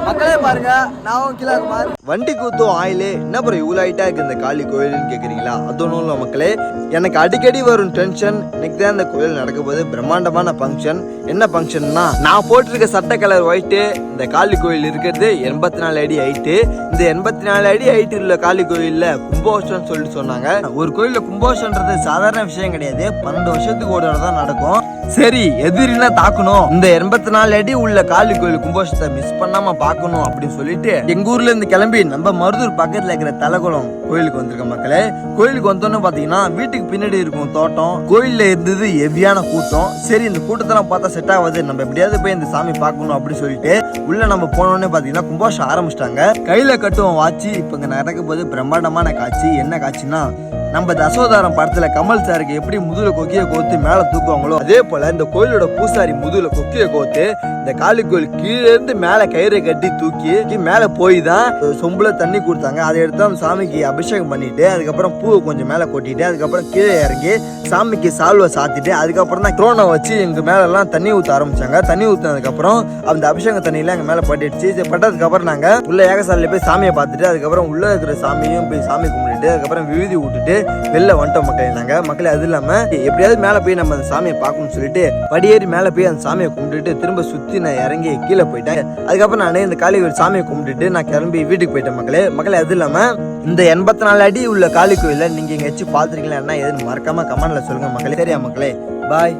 மக்களே பாருங்க, நான் கிலாகுமார். வண்டி கூத்தும் ஆயிலே என்ன ப்ரோ இவ்வளோ ஹைட்டா இருக்கு இந்த காளி கோயில்னு கேட்குறீங்களா? அது ஒன்றும் இல்லை மக்களே, எனக்கு அடிக்கடி வரும் டென்ஷன். இன்னைக்கு தான் இந்த கோயில் நடக்க போது பிரம்மாண்டமான ஃபங்க்ஷன். என்ன ஃபங்க்ஷன்னா, நான் போட்டிருக்க சட்டை கலர் ஒயிட்டு. இந்த காளி கோயில் இருக்கிறது 84 அடி ஹைட்டு. இந்த 84 அடி ஹைட்டு உள்ள காளி கோயில்ல கும்பாபிஷேகம் சொல்லிட்டு சொன்னாங்க. ஒரு கோயில்ல கும்பாபிஷேகம்ன்றது சாதாரண விஷயம் கிடையாது. 12 வருஷத்துக்கு ஒரு தான் நடக்கும். சரி, எதிரினா தாக்கணும், இந்த 84 அடி உள்ள காளி கோயில் கும்பாபிஷேகத்தை மிஸ் பண்ணாம பார்க்கணும் அப்படின்னு சொல்லிட்டு எங்க ஊர்ல இருந்து கிளம்பி நம்ம மருதூர் பக்கத்துல இருக்கிற தலகுளம் கோயிலுக்கு வந்திருக்க மக்களே. கோயிலுக்கு வந்தோன்னு பாத்தீங்கன்னா வீட்டுக்கு பின்னாடி இருக்கும் தோட்டம். கோயில்ல இருந்தது ஹெவியான கூட்டம். சரி, இந்த கூட்டத்தெல்லாம் பார்த்தா செட் ஆகாது, நம்ம எப்படியாவது போய் இந்த சாமி பார்க்கணும் அப்படின்னு சொல்லிட்டு உள்ள நம்ம போனோடனே பாத்தீங்கன்னா கும்பாபிஷேகம் ஆரம்பிச்சிட்டாங்க. கையில கட்டுவோம் வாட்சி. இப்ப இங்க நடக்க போது பிரம்மாண்டமான காட்சி. என்ன காட்சின்னா, நம்ம தசோதாரம் படத்துல கமல் சாருக்கு எப்படி முதுகுல கொக்கிய கோத்து மேல தூக்குவாங்களோ அதே போல இந்த கோயிலோட பூசாரி முதுகுல கொக்கிய கோத்து இந்த காளி கோயில் கீழே இருந்து மேல கயிறை கட்டி தூக்கி மேல போய் தான் சொம்புல தண்ணி கொடுத்தாங்க. அதை எடுத்து அந்த சாமிக்கு அபிஷேகம் பண்ணிட்டு அதுக்கப்புறம் பூவை கொஞ்சம் மேல கொட்டிட்டு அதுக்கப்புறம் கீழே இறங்கி சாமிக்கு சால்வை சாத்திட்டு அதுக்கப்புறம் தான் த்ரோனை வச்சு எங்க மேல எல்லாம் தண்ணி ஊத்த ஆரம்பிச்சாங்க. தண்ணி ஊத்தினதுக்கு அப்புறம் அந்த அபிஷேக தண்ணியில எங்க மேல பட்டுடுச்சு. பட்டதுக்கு அப்புறம் நாங்க உள்ள ஏகசாலையில போய் சாமியை பார்த்துட்டு அதுக்கப்புறம் உள்ள இருக்கிற சாமியும் போய் சாமி கும்பிட்டுட்டு அதுக்கப்புறம் விபூதி விட்டுட்டு வெளில வந்துட்டோம் மக்களே. அது இல்லாம எப்படியாவது மேல போய் நம்ம அந்த சாமியை பார்க்கணும்னு சொல்லிட்டு படியேறி மேல போய் அந்த சாமியை கும்பிட்டுட்டு திரும்ப சுத்தி நான் இறங்கி கீழே போயிட்டேன். அதுக்கப்புறம் நான் இந்த காளி கோயில் சாமியை கும்பிட்டுட்டு நான் கிளம்பி வீட்டுக்கு போயிட்டேன் மக்களே. அது இல்லாம இந்த 84 அடி உள்ள காளி கோயில நீங்க எங்கேயாச்சும் பாத்துருக்கீங்களா என்ன ஏதுன்னு மறக்காம கமெண்ட்ல சொல்லுங்க மக்களே. சரியா மக்களே, பாய்.